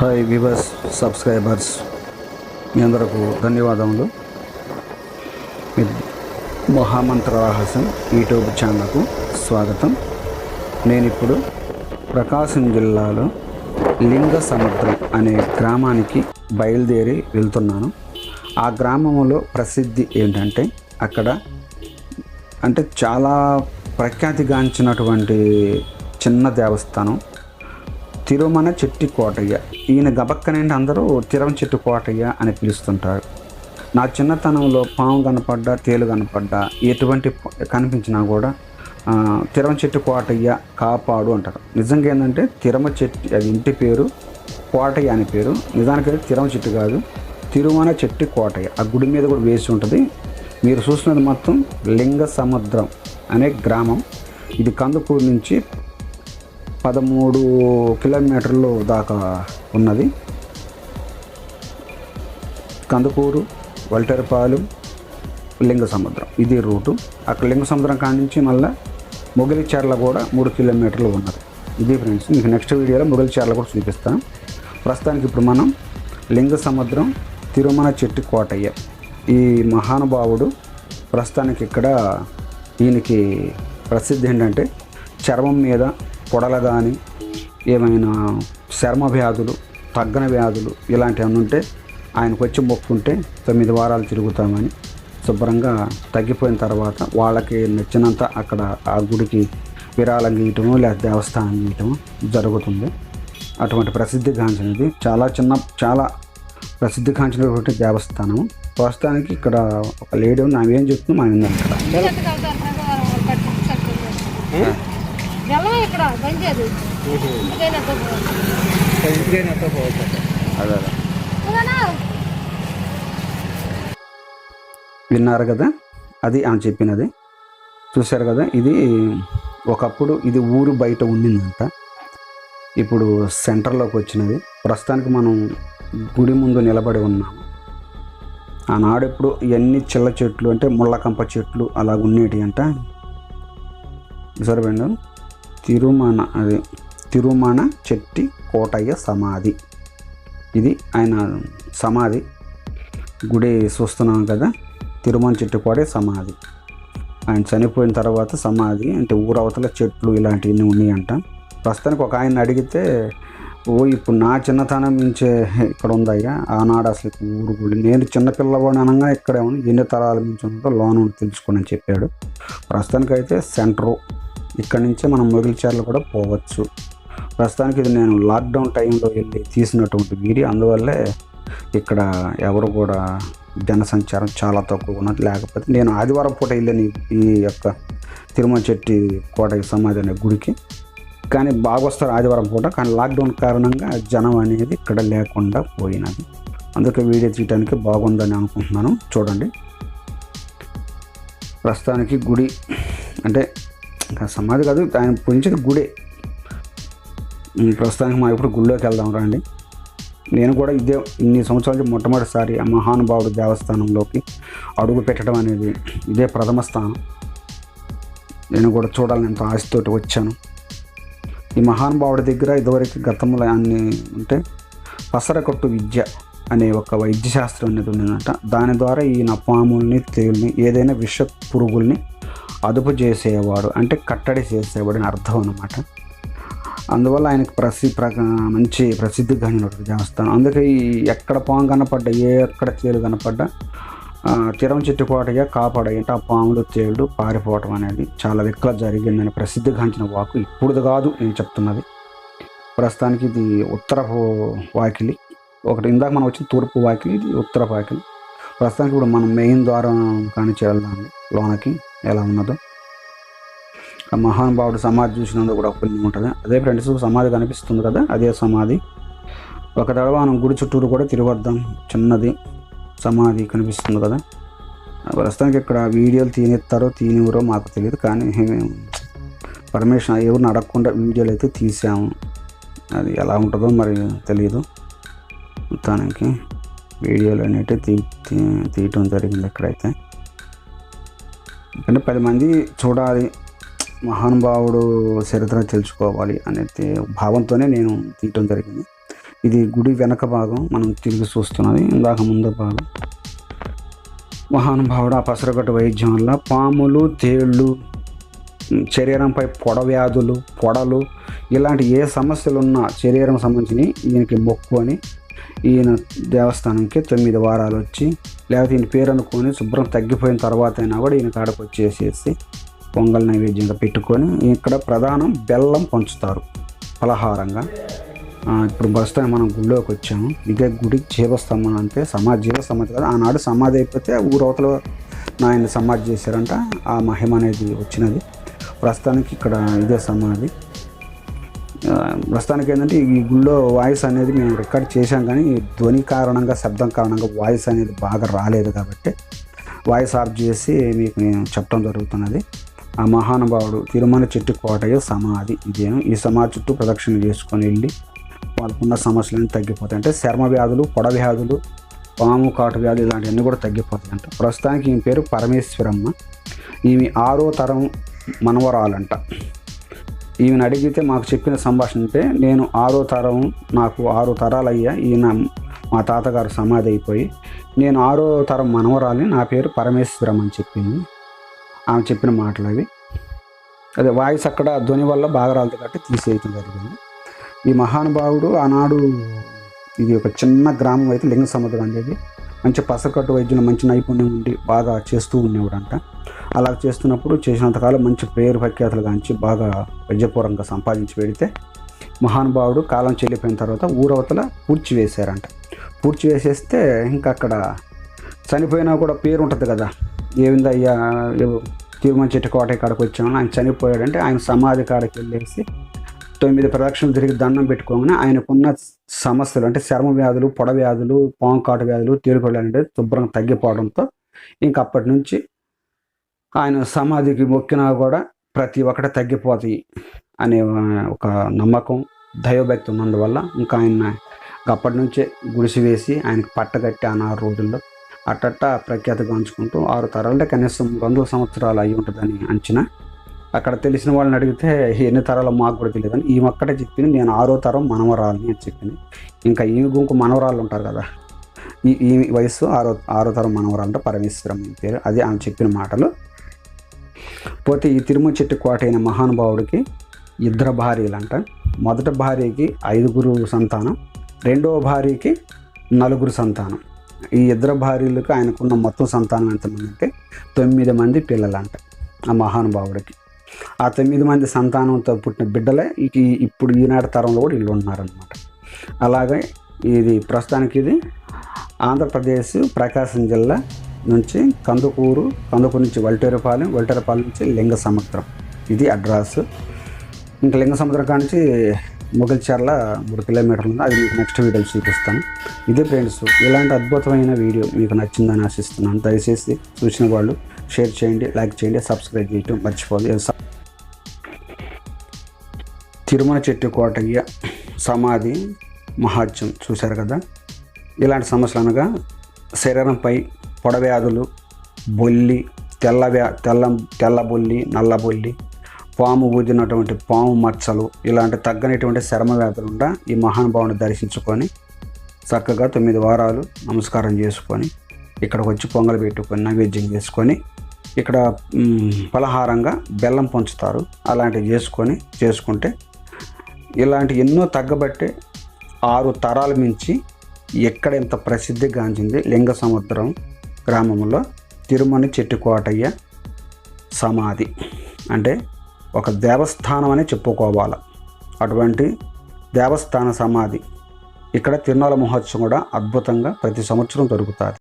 Hi viewers, subscribers మీ అందరకు ధన్యవాదములు. మీ మహామంత్ర రహస్యం YouTube ఛానల్కు స్వాగతం. నేను ఇప్పుడు ప్రకాశం జిల్లాలో లింగ సముద్రం అనే గ్రామానికి బయలుదేరి వెళ్తున్నాను. ఆ గ్రామంలో ప్రసిద్ధి ఏంటంటే అక్కడ చాలా ప్రఖ్యాతిగాంచినటువంటి చిన్న దేవస్థానం తిరుమల చెట్టి కోటయ్య. ఈయన గబక్కనండి అందరూ తిరుమల చెట్టు కోటయ్య అని పిలుస్తుంటారు. నా చిన్నతనంలో పాము కనపడ్డా, తేలు కనపడ్డా, ఎటువంటి కనిపించినా కూడా తిరుమల చెట్టు కోటయ్య కాపాడు అంటారు. నిజంగా ఏంటంటే తిరుమల చెట్టు అది ఇంటి పేరు, కోటయ్య అని పేరు. నిజానికైతే తిరుమల చెట్టు కాదు, తిరుమల చెట్టు కోటయ్య. ఆ గుడి మీద కూడా వేసి ఉంటుంది. మీరు చూసినది మొత్తం లింగ సముద్రం అనే గ్రామం. ఇది కందుకూరు నుంచి 13 కిలోమీటర్లు దాకా ఉన్నది. కందుకూరు, వల్టేరుపాలెం, లింగ సముద్రం ఇది రూటు. అక్కడ లింగ సముద్రం కాడి నుంచి మళ్ళీ మొగిలిచెర్ల కూడా 3 కిలోమీటర్లు ఉన్నది. ఇది ఫ్రెండ్స్, మీకు నెక్స్ట్ వీడియోలో మొగిలిచెర్ల కూడా చూపిస్తాను. ప్రస్తుతానికి ఇప్పుడు మనం లింగ సముద్రం తిరుమల చెట్టు కోటయ్య. ఈ మహానుభావుడు ప్రస్తుతానికి ఇక్కడ ఈయనకి ప్రసిద్ధి ఏంటంటే చర్మం మీద పొడలు కానీ, ఏమైనా చర్మ వ్యాధులు, తగ్గని వ్యాధులు ఇలాంటివన్నీ ఉంటే ఆయనకు వచ్చి మొక్కుంటే 9 వారాలు తిరుగుతామని శుభ్రంగా తగ్గిపోయిన తర్వాత వాళ్ళకి నచ్చినంత అక్కడ ఆ గుడికి విరాళం గీయటము లేదా దేవస్థానం గీయటము జరుగుతుంది. అటువంటి ప్రసిద్ధిగాంచినది చాలా ప్రసిద్ధిగాంచినటువంటి దేవస్థానం. ప్రస్తుతానికి ఇక్కడ ఒక లేడీ ఉంది, ఆమె ఏం చెప్తుంది మనం విన్నారు కదా, అది ఆమె చెప్పినది. చూశారు కదా, ఇది ఒకప్పుడు ఇది ఊరు బయట ఉండిందంట, ఇప్పుడు సెంటర్లోకి వచ్చినది. ప్రస్తుతానికి మనం గుడి ముందు నిలబడి ఉన్నాము. ఆనాడు ఇప్పుడు ఇవన్నీ చిల్ల చెట్లు అంటే ముళ్ళకంప చెట్లు అలా ఉండేటి అంట. సరిపోయింది. తిరుమల చెట్టి కోటయ్య సమాధి. ఇది ఆయన సమాధి. గుడి చూస్తున్నాం కదా, తిరుమల చెట్టు కోటయ్య సమాధి. ఆయన చనిపోయిన తర్వాత సమాధి అంటే ఊరవతల చెట్లు ఇలాంటివన్నీ ఉన్నాయంట. ప్రస్తుతానికి ఒక ఆయన అడిగితే, ఇప్పుడు నా చిన్నతనం నుంచే ఇక్కడ ఉందయ్యా, ఆనాడు అసలు ఊరు గుడి, నేను చిన్నపిల్లవాడిని అనగా ఇక్కడే ఉంది, ఎన్ని తరాల నుంచి ఉందో లోన్ తెలుసుకుని అని చెప్పాడు. ప్రస్తుతానికైతే సెంటరు, ఇక్కడి నుంచే మనం మొగిలిచెర్ల కూడా పోవచ్చు. ప్రస్తుతానికి ఇది నేను లాక్డౌన్ టైంలో వెళ్ళి తీసినటువంటి వీడియో, అందువల్లే ఇక్కడ ఎవరు కూడా జనసంచారం చాలా తక్కువ ఉన్నది. లేకపోతే నేను ఆదివారం పూట వెళ్ళాను ఈ యొక్క తిరుమల చెట్టి కోటయ్య సమాధి అనే గుడికి. కానీ బాగా వస్తారు ఆదివారం పూట, కానీ లాక్డౌన్ కారణంగా జనం అనేది ఇక్కడ లేకుండా పోయినది. అందుకే వీడియో తీయడానికి బాగుందని అనుకుంటున్నాను. చూడండి, ప్రస్తుతానికి గుడి అంటే సమాధి కాదు, ఆయన పుంచేది గుడే. ప్రస్తుతానికి మా ఇప్పుడు గుడిలోకి వెళ్దాం రండి. నేను కూడా ఇన్ని సంవత్సరాల నుంచి మొట్టమొదటిసారి ఆ మహానుభావుడు దేవస్థానంలోకి అడుగు పెట్టడం అనేది ఇదే ప్రథమ స్థానం. నేను కూడా చూడాలని ఎంతో ఆశతోటి వచ్చాను. ఈ మహానుభావుడి దగ్గర ఇదివరకు గతంలో అన్ని ఉంటే పసరకొట్టు విద్య అనే ఒక వైద్య శాస్త్రం అనేది ఉండిందంట. దాని ద్వారా ఈయన పాముల్ని, తేలుని, ఏదైనా విష పురుగుల్ని అదుపు చేసేవాడు, అంటే కట్టడి చేసేవాడు అని అర్థం అన్నమాట. అందువల్ల ఆయనకు మంచి ప్రసిద్ధి కలిగినటువంటి దేవస్థానం. అందుకే ఎక్కడ పాము కనపడ్డా, ఎక్కడ తేలు కనపడ్డా తిరుమల చెట్టు కోటయ్య కాపాడయ్య అంటే ఆ పాములు, తేళ్ళు పారిపోవటం అనేది చాలా ఎక్కువ జరిగిందని ప్రసిద్ధిగాంచిన వాకు. ఇప్పుడు కాదు నేను చెప్తున్నది. ప్రస్తుతానికి ఇది ఉత్తరపు వాకిలి. ఒకటి ఇందాక మనం వచ్చిన తూర్పు వాకిలి, ఇది ఉత్తరపు వాకిలి. ప్రస్తుతానికి ఇప్పుడు మనం మెయిన్ ద్వారం కానీ వెళ్దామండి లోనకి, ఎలా ఉన్నదో. ఆ మహానుభావుడు సమాధి చూసినందుకు కూడా పుణ్యం ఉంటుంది. అదే ఫ్రెండ్స్, సమాధి కనిపిస్తుంది కదా, అదే సమాధి. ఒక తడవ మనం గుడి చుట్టూరు కూడా తిరగొద్దాం. చిన్నది సమాధి కనిపిస్తుంది కదా. ప్రస్తుతానికి ఇక్కడ వీడియోలు తీనివరో మాకు తెలియదు, కానీ మేము పర్మిషన్ ఎవరిని అడగకుండా వీడియోలు అయితే తీసాము. అది ఎలా ఉంటుందో మరి తెలియదు. మొత్తానికి వీడియోలు అనేవి తీయటం జరిగింది ఇక్కడైతే. ఎందుకంటే 10 మంది చూడాలి, మహానుభావుడు చరిత్ర తెలుసుకోవాలి అనే భావంతోనే నేను తీయటం జరిగింది. ఇది గుడి వెనక భాగం మనం తిరిగి చూస్తున్నది. ఇందాక ముందు భాగం. మహానుభావుడు ఆ పసరగట్టు వైద్యం వల్ల పాములు, తేళ్ళు, శరీరంపై పొడవ్యాధులు, పొడలు ఇలాంటి ఏ సమస్యలు ఉన్నా శరీరం సంబంధించి ఈయనకి మొక్కుకొని ఈయన దేవస్థానంకి 9 వారాలు వచ్చి, లేకపోతే ఈయన పేరు అనుకొని శుభ్రం తగ్గిపోయిన తర్వాత అయినా కూడా ఈయన కాడకు వచ్చేసేసి పొంగల్ నైవేద్యంగా పెట్టుకొని ఇక్కడ ప్రధానం బెల్లం పంచుతారు పలహారంగా. ఇప్పుడు ప్రస్తుతం మనం గుడిలోకి వచ్చాము. ఇదే గుడి జీవస్తంభం, అంటే జీవ సమాధి కదా. ఆనాడు సమాధి అయిపోతే ఊరవతల నాయన సమాధి చేశారంట. ఆ మహిమ అనేది వచ్చినది. ప్రస్తుతానికి ఇక్కడ ఇదే సమాధి. ప్రస్తుతానికి ఏంటంటే ఈ గుళ్ళో వాయిస్ అనేది మేము రికార్డ్ చేశాం, కానీ ధ్వని కారణంగా, శబ్దం కారణంగా వాయిస్ అనేది బాగా రాలేదు కాబట్టి వాయిస్ ఆఫ్ చేసి మీకు నేను చెప్పడం జరుగుతున్నది. ఆ మహానుభావుడు తిరుమల చెట్టు కోటయ్య సమాధి ఇదేను. ఈ సమాధి చుట్టూ ప్రదక్షిణ చేసుకొని వెళ్ళి వాళ్ళకున్న సమస్యలన్నీ తగ్గిపోతాయి. అంటే చర్మ వ్యాధులు, పొడ వ్యాధులు, పాము కాటు వ్యాధులు ఇలాంటివన్నీ కూడా తగ్గిపోతాయంట. ప్రస్తుతానికి ఈమె పేరు పరమేశ్వరమ్మ. ఈమె 6వ తరం మనవరాలంట. ఈమెను అడిగితే మాకు చెప్పిన సంభాషణ అంటే, నేను 6వ తరం, నాకు 6 తరాలు అయ్యా, ఈయన మా తాతగారు సమాధి అయిపోయి, నేను 6వ తరం మనవరాలని, నా పేరు పరమేశ్వరం అని చెప్పింది. ఆమె చెప్పిన మాటలు అవి. అదే వాయిస్ అక్కడ ధ్వని వల్ల బాగా రాలేదు కాబట్టి తీసేయటం జరిగింది. ఈ మహానుభావుడు ఆనాడు ఇది ఒక చిన్న గ్రామం అయితే లింగ సముద్రం అనేది మంచి పసరకట్టు వైద్యులు మంచి నైపుణ్యం ఉండి బాగా చేస్తూ ఉండేవాడంట. అలా చేస్తున్నప్పుడు చేసినంతకాలం మంచి పేరు ప్రఖ్యాతులు గాంచి బాగా వైద్యపూర్వంగా సంపాదించి పెడితే మహానుభావుడు కాలం చెల్లిపోయిన తర్వాత ఊరవతల పూడ్చివేశారంట. పూడ్చివేసేస్తే ఇంకా అక్కడ చనిపోయినా కూడా పేరు ఉంటుంది కదా, ఏవిందయ్యా తిరుమల చెట్టు కోటయ్య కాడకు వచ్చామని, ఆయన చనిపోయాడంటే ఆయన సమాధి కాడకి వెళ్ళేసి 9 ప్రదక్షిణలు తిరిగి దండం పెట్టుకోగానే ఆయనకున్న సమస్యలు అంటే చర్మ వ్యాధులు, పొడ వ్యాధులు, పాము కాటు వ్యాధులు, తేలిపళ్ళు అనేది శుభ్రంగా తగ్గిపోవడంతో ఇంక అప్పటి నుంచి ఆయన సమాధికి మొక్కినా కూడా ప్రతి ఒక్కటి తగ్గిపోతాయి అనే ఒక నమ్మకం, దైవభక్తి ఉన్నందువల్ల ఇంకా ఆయన అప్పటి నుంచే గుడిసి వేసి ఆయనకు పట్టగట్టి ఆ 4 రోజుల్లో అట్టట్ట ప్రఖ్యాతి గాంచుకుంటూ 6 తరాలు అంటే కనీసం 200 సంవత్సరాలు అయి ఉంటుందని అంచనా. అక్కడ తెలిసిన వాళ్ళని అడిగితే ఎన్ని తరాలు మాకు కూడా తెలియదు అని ఈమె ఒక్కటే చెప్పింది, నేను 6వ తరం మనవరాలని అని చెప్పింది. ఇంకా ఈమె గుంకు మనవరాళ్ళు ఉంటారు కదా, ఈ వయసు 6వ తరం మనవరాలు అంటే పరమేశ్వరం పేరు. అది ఆమె చెప్పిన మాటలు. పోతే ఈ తిరుమల చెట్టు కోట అయిన మహానుభావుడికి 2 భార్యలంట. మొదటి భార్యకి 5 సంతానం, 2వ భార్యకి 4 సంతానం. ఈ 2 భార్యలకు ఆయనకున్న మొత్తం సంతానం ఎంతమంది అంటే 9 మంది పిల్లలంట ఆ మహానుభావుడికి. ఆ 9 మంది సంతానంతో పుట్టిన బిడ్డలే ఇప్పుడు ఈనాటి తరంలో కూడా వీళ్ళు ఉన్నారనమాట. అలాగే ఇది ప్రస్తుతానికి ఇది ఆంధ్రప్రదేశ్ ప్రకాశం జిల్లా నుంచి కందుకూరు నుంచి వల్టేరుపాలెం నుంచి లింగ సముద్రం ఇది అడ్రస్. ఇంకా లింగ సముద్రం కానించి మొగల్చర్ల 3 కిలోమీటర్లు ఉంది. అది మీకు నెక్స్ట్ వీడియోలో చూపిస్తాను. ఇదే ఫ్రెండ్స్, ఇలాంటి అద్భుతమైన వీడియో మీకు నచ్చిందని ఆశిస్తున్నాను. దయచేసి చూసిన వాళ్ళు షేర్ చేయండి, లైక్ చేయండి, సబ్స్క్రైబ్ చేయటం మర్చిపోదు. తిరుమల చెట్టు కోటయ్య సమాధి మహాత్యం చూశారు కదా. ఇలాంటి సమస్యలు అనగా శరీరంపై పొడవ్యాధులు, బొల్లి, తెల్ల బొల్లి, నల్ల బొల్లి, పాము ఊదినటువంటి పాము మచ్చలు, ఇలాంటి తగ్గనటువంటి చర్మ వ్యాధులు ఉండ ఈ మహానుభావుని దర్శించుకొని చక్కగా 9 వారాలు నమస్కారం చేసుకొని ఇక్కడికి వచ్చి పొంగలు పెట్టుకొని నైవేద్యం చేసుకొని ఇక్కడ పలహారంగా బెల్లం పంచుతారు. అలాంటివి చేసుకుంటే ఇలాంటి ఎన్నో తగ్గబట్టే 6 తరాల మించి ఎక్కడ ఎంత ప్రసిద్ధి గాంచింది లింగ సముద్రం గ్రామంలో తిరుమల చెట్టు కోటయ్య సమాధి. అంటే ఒక దేవస్థానం అని చెప్పుకోవాలి. అటువంటి దేవస్థాన సమాధి ఇక్కడ తిరునాళ్ళ మహోత్సవం కూడా అద్భుతంగా ప్రతి సంవత్సరం జరుగుతుంది.